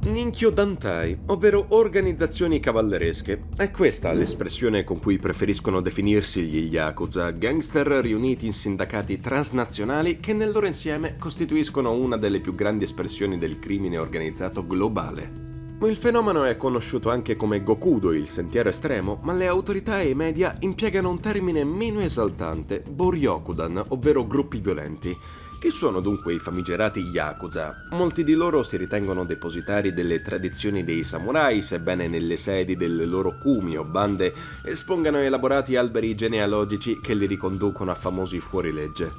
Ninkyo Dantai, ovvero organizzazioni cavalleresche. È questa l'espressione con cui preferiscono definirsi gli Yakuza, gangster riuniti in sindacati transnazionali che nel loro insieme costituiscono una delle più grandi espressioni del crimine organizzato globale. Il fenomeno è conosciuto anche come Gokudo, il sentiero estremo, ma le autorità e i media impiegano un termine meno esaltante, Boryokudan, ovvero gruppi violenti. Chi sono dunque i famigerati Yakuza? Molti di loro si ritengono depositari delle tradizioni dei samurai, sebbene nelle sedi delle loro kumi o bande espongano elaborati alberi genealogici che li riconducono a famosi fuorilegge.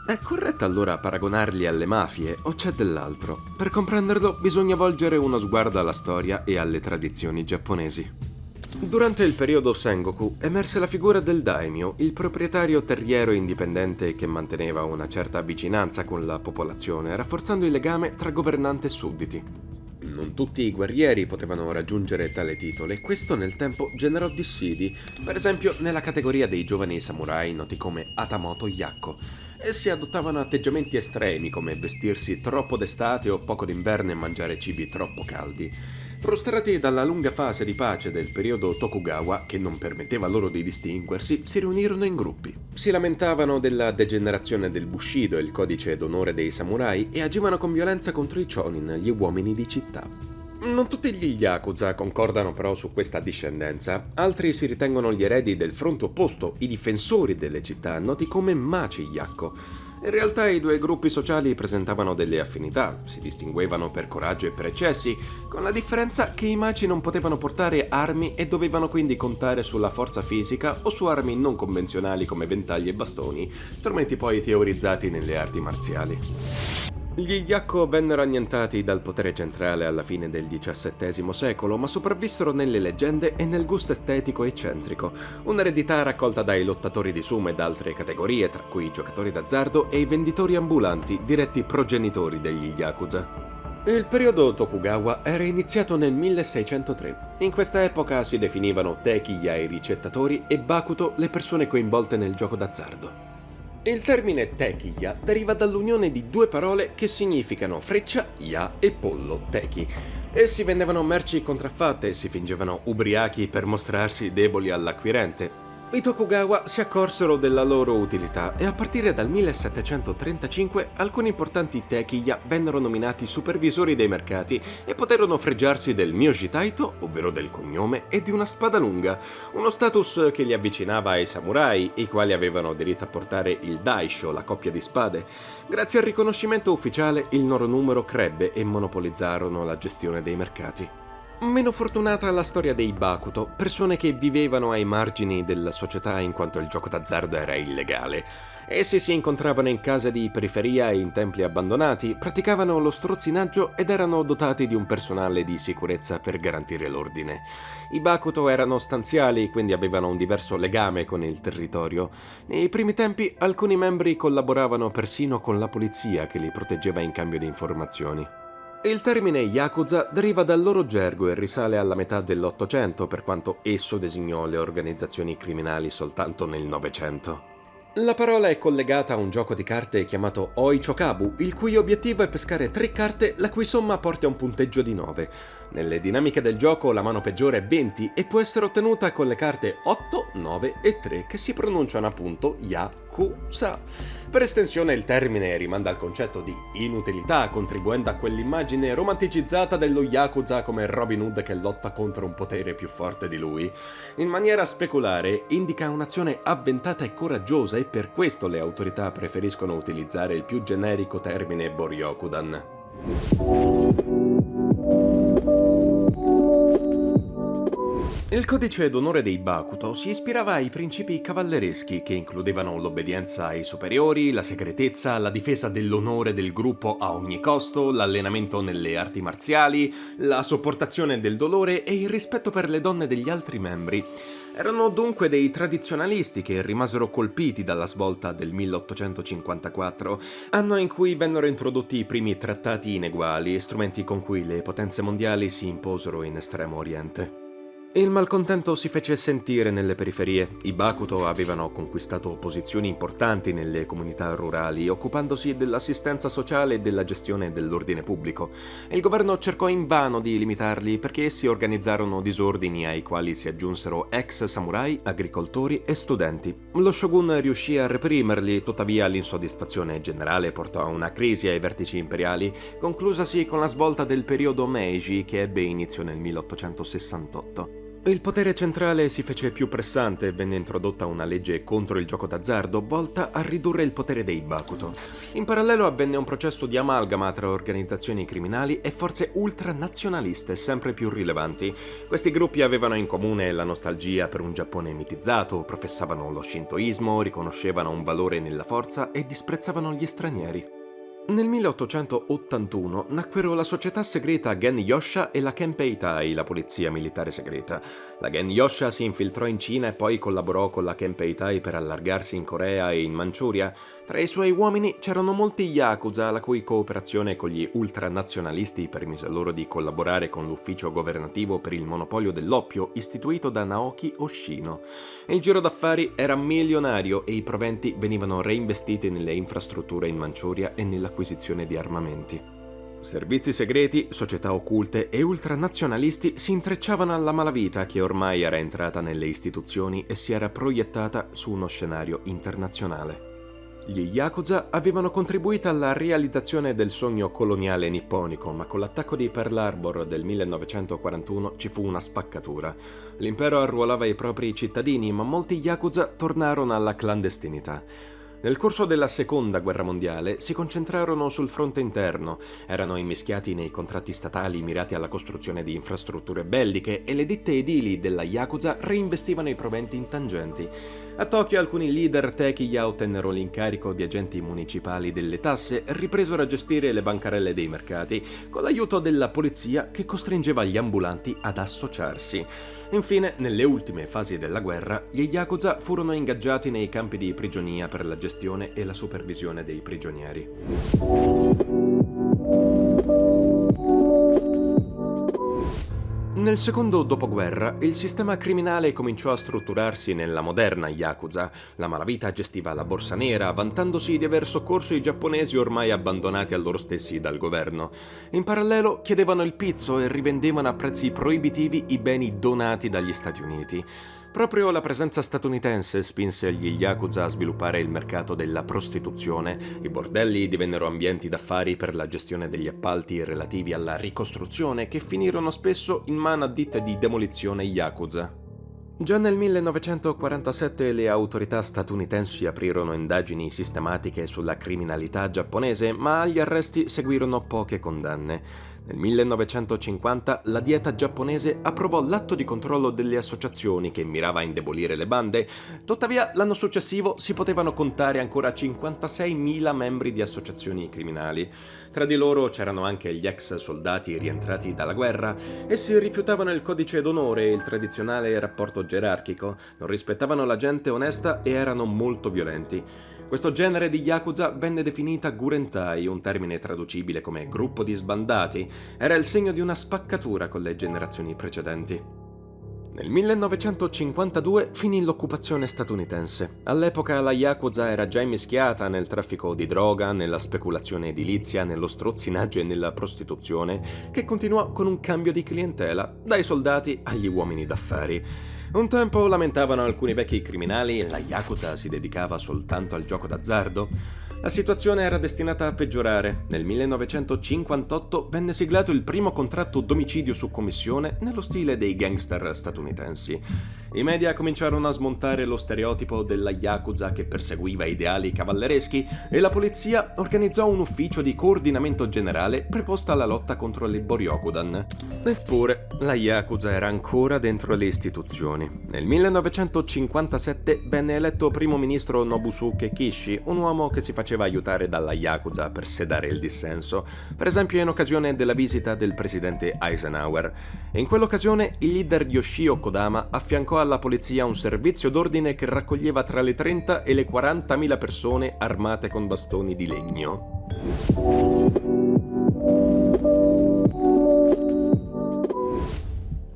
È corretto allora paragonarli alle mafie o c'è dell'altro? Per comprenderlo bisogna volgere uno sguardo alla storia e alle tradizioni giapponesi. Durante il periodo Sengoku emerse la figura del daimyo, il proprietario terriero indipendente che manteneva una certa vicinanza con la popolazione, rafforzando il legame tra governante e sudditi. Non tutti i guerrieri potevano raggiungere tale titolo e questo nel tempo generò dissidi, per esempio nella categoria dei giovani samurai noti come Hatamoto Yakko. Essi adottavano atteggiamenti estremi come vestirsi troppo d'estate o poco d'inverno e mangiare cibi troppo caldi. Frustrati dalla lunga fase di pace del periodo Tokugawa, che non permetteva loro di distinguersi, si riunirono in gruppi. Si lamentavano della degenerazione del Bushido, il codice d'onore dei samurai, e agivano con violenza contro i Chonin, gli uomini di città. Non tutti gli Yakuza concordano però su questa discendenza, altri si ritengono gli eredi del fronte opposto, i difensori delle città, noti come Machi Yakko. In realtà i due gruppi sociali presentavano delle affinità, si distinguevano per coraggio e per eccessi, con la differenza che i Machi non potevano portare armi e dovevano quindi contare sulla forza fisica o su armi non convenzionali come ventagli e bastoni, strumenti poi teorizzati nelle arti marziali. Gli Yakko vennero annientati dal potere centrale alla fine del XVII secolo, ma sopravvissero nelle leggende e nel gusto estetico e eccentrico, un'eredità raccolta dai lottatori di sumo ed altre categorie, tra cui i giocatori d'azzardo e i venditori ambulanti, diretti progenitori degli Yakuza. Il periodo Tokugawa era iniziato nel 1603. In questa epoca si definivano Tekiya i ricettatori e Bakuto le persone coinvolte nel gioco d'azzardo. Il termine Tekiya deriva dall'unione di due parole che significano freccia, ya, e pollo, teki. Essi vendevano merci contraffatte e si fingevano ubriachi per mostrarsi deboli all'acquirente. I Tokugawa si accorsero della loro utilità e a partire dal 1735 alcuni importanti Tekiya vennero nominati supervisori dei mercati e poterono fregiarsi del Myoji Taito, ovvero del cognome, e di una spada lunga, uno status che li avvicinava ai samurai, i quali avevano diritto a portare il Daisho, la coppia di spade. Grazie al riconoscimento ufficiale il loro numero crebbe e monopolizzarono la gestione dei mercati. Meno fortunata la storia dei Bakuto, persone che vivevano ai margini della società in quanto il gioco d'azzardo era illegale. Essi si incontravano in case di periferia e in templi abbandonati, praticavano lo strozzinaggio ed erano dotati di un personale di sicurezza per garantire l'ordine. I Bakuto erano stanziali, quindi avevano un diverso legame con il territorio. Nei primi tempi alcuni membri collaboravano persino con la polizia che li proteggeva in cambio di informazioni. Il termine Yakuza deriva dal loro gergo e risale alla metà dell'Ottocento, per quanto esso designò le organizzazioni criminali soltanto nel Novecento. La parola è collegata a un gioco di carte chiamato Oichokabu, il cui obiettivo è pescare 3 carte la cui somma porta a un punteggio di 9. Nelle dinamiche del gioco la mano peggiore è 20 e può essere ottenuta con le carte 8, 9 e 3 che si pronunciano appunto Yakuza. Per estensione il termine rimanda al concetto di inutilità, contribuendo a quell'immagine romanticizzata dello Yakuza come Robin Hood che lotta contro un potere più forte di lui. In maniera speculare indica un'azione avventata e coraggiosa e per questo le autorità preferiscono utilizzare il più generico termine Boryokudan. Il codice d'onore dei Bakuto si ispirava ai principi cavallereschi che includevano l'obbedienza ai superiori, la segretezza, la difesa dell'onore del gruppo a ogni costo, l'allenamento nelle arti marziali, la sopportazione del dolore e il rispetto per le donne degli altri membri. Erano dunque dei tradizionalisti che rimasero colpiti dalla svolta del 1854, anno in cui vennero introdotti i primi trattati ineguali, strumenti con cui le potenze mondiali si imposero in Estremo Oriente. Il malcontento si fece sentire nelle periferie. I Bakuto avevano conquistato posizioni importanti nelle comunità rurali, occupandosi dell'assistenza sociale e della gestione dell'ordine pubblico. Il governo cercò invano di limitarli perché essi organizzarono disordini ai quali si aggiunsero ex samurai, agricoltori e studenti. Lo shogun riuscì a reprimerli, tuttavia l'insoddisfazione generale portò a una crisi ai vertici imperiali, conclusasi con la svolta del periodo Meiji che ebbe inizio nel 1868. Il potere centrale si fece più pressante e venne introdotta una legge contro il gioco d'azzardo volta a ridurre il potere dei Bakuto. In parallelo avvenne un processo di amalgama tra organizzazioni criminali e forze ultranazionaliste sempre più rilevanti. Questi gruppi avevano in comune la nostalgia per un Giappone mitizzato, professavano lo shintoismo, riconoscevano un valore nella forza e disprezzavano gli stranieri. Nel 1881 nacquero la società segreta Gen-Yosha e la Kenpeitai, la polizia militare segreta. La Gen-Yosha si infiltrò in Cina e poi collaborò con la Kenpeitai per allargarsi in Corea e in Manciuria. Tra i suoi uomini c'erano molti yakuza, la cui cooperazione con gli ultranazionalisti permise loro di collaborare con l'ufficio governativo per il monopolio dell'oppio istituito da Naoki Hoshino. Il giro d'affari era milionario e i proventi venivano reinvestiti nelle infrastrutture in Manciuria e nell'acquisizione di armamenti. Servizi segreti, società occulte e ultranazionalisti si intrecciavano alla malavita che ormai era entrata nelle istituzioni e si era proiettata su uno scenario internazionale. Gli Yakuza avevano contribuito alla realizzazione del sogno coloniale nipponico, ma con l'attacco di Pearl Harbor del 1941 ci fu una spaccatura. L'impero arruolava i propri cittadini, ma molti Yakuza tornarono alla clandestinità. Nel corso della Seconda Guerra Mondiale si concentrarono sul fronte interno, erano immischiati nei contratti statali mirati alla costruzione di infrastrutture belliche e le ditte edili della Yakuza reinvestivano i proventi in tangenti. A Tokyo alcuni leader Tekiya ottennero l'incarico di agenti municipali delle tasse e ripresero a gestire le bancarelle dei mercati, con l'aiuto della polizia che costringeva gli ambulanti ad associarsi. Infine, nelle ultime fasi della guerra, gli Yakuza furono ingaggiati nei campi di prigionia per la gestione e la supervisione dei prigionieri. Nel secondo dopoguerra, il sistema criminale cominciò a strutturarsi nella moderna Yakuza. La malavita gestiva la borsa nera, vantandosi di aver soccorso i giapponesi ormai abbandonati a loro stessi dal governo. In parallelo, chiedevano il pizzo e rivendevano a prezzi proibitivi i beni donati dagli Stati Uniti. Proprio la presenza statunitense spinse gli Yakuza a sviluppare il mercato della prostituzione. I bordelli divennero ambienti d'affari per la gestione degli appalti relativi alla ricostruzione che finirono spesso in mano a ditte di demolizione Yakuza. Già nel 1947 le autorità statunitensi aprirono indagini sistematiche sulla criminalità giapponese, ma agli arresti seguirono poche condanne. Nel 1950 la dieta giapponese approvò l'atto di controllo delle associazioni che mirava a indebolire le bande, tuttavia l'anno successivo si potevano contare ancora 56.000 membri di associazioni criminali. Tra di loro c'erano anche gli ex soldati rientrati dalla guerra. Essi rifiutavano il codice d'onore e il tradizionale rapporto gerarchico, non rispettavano la gente onesta e erano molto violenti. Questo genere di Yakuza venne definita Gurentai, un termine traducibile come gruppo di sbandati. Era il segno di una spaccatura con le generazioni precedenti. Nel 1952 finì l'occupazione statunitense. All'epoca la Yakuza era già immischiata nel traffico di droga, nella speculazione edilizia, nello strozzinaggio e nella prostituzione, che continuò con un cambio di clientela, dai soldati agli uomini d'affari. Un tempo lamentavano alcuni vecchi criminali, la Yakuza si dedicava soltanto al gioco d'azzardo. La situazione era destinata a peggiorare. Nel 1958 venne siglato il primo contratto d'omicidio su commissione nello stile dei gangster statunitensi. I media cominciarono a smontare lo stereotipo della Yakuza che perseguiva ideali cavallereschi e la polizia organizzò un ufficio di coordinamento generale preposto alla lotta contro le Boryokudan. Eppure, la Yakuza era ancora dentro le istituzioni. Nel 1957 venne eletto primo ministro Nobusuke Kishi, un uomo che si faceva aiutare dalla Yakuza per sedare il dissenso, per esempio in occasione della visita del presidente Eisenhower. In quell'occasione il leader Yoshio Kodama affiancò alla polizia un servizio d'ordine che raccoglieva tra le 30 e le 40.000 persone armate con bastoni di legno.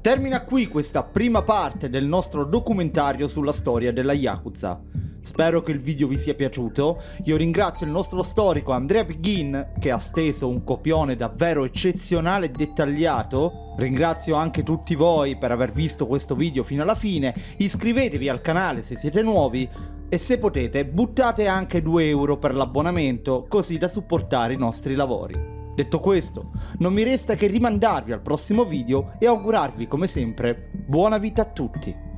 Termina qui questa prima parte del nostro documentario sulla storia della Yakuza. Spero che il video vi sia piaciuto. Io ringrazio il nostro storico Andrea Piggin, che ha steso un copione davvero eccezionale e dettagliato. Ringrazio anche tutti voi per aver visto questo video fino alla fine. Iscrivetevi al canale se siete nuovi e se potete buttate anche 2 euro per l'abbonamento, così da supportare i nostri lavori. Detto questo, non mi resta che rimandarvi al prossimo video e augurarvi come sempre buona vita a tutti.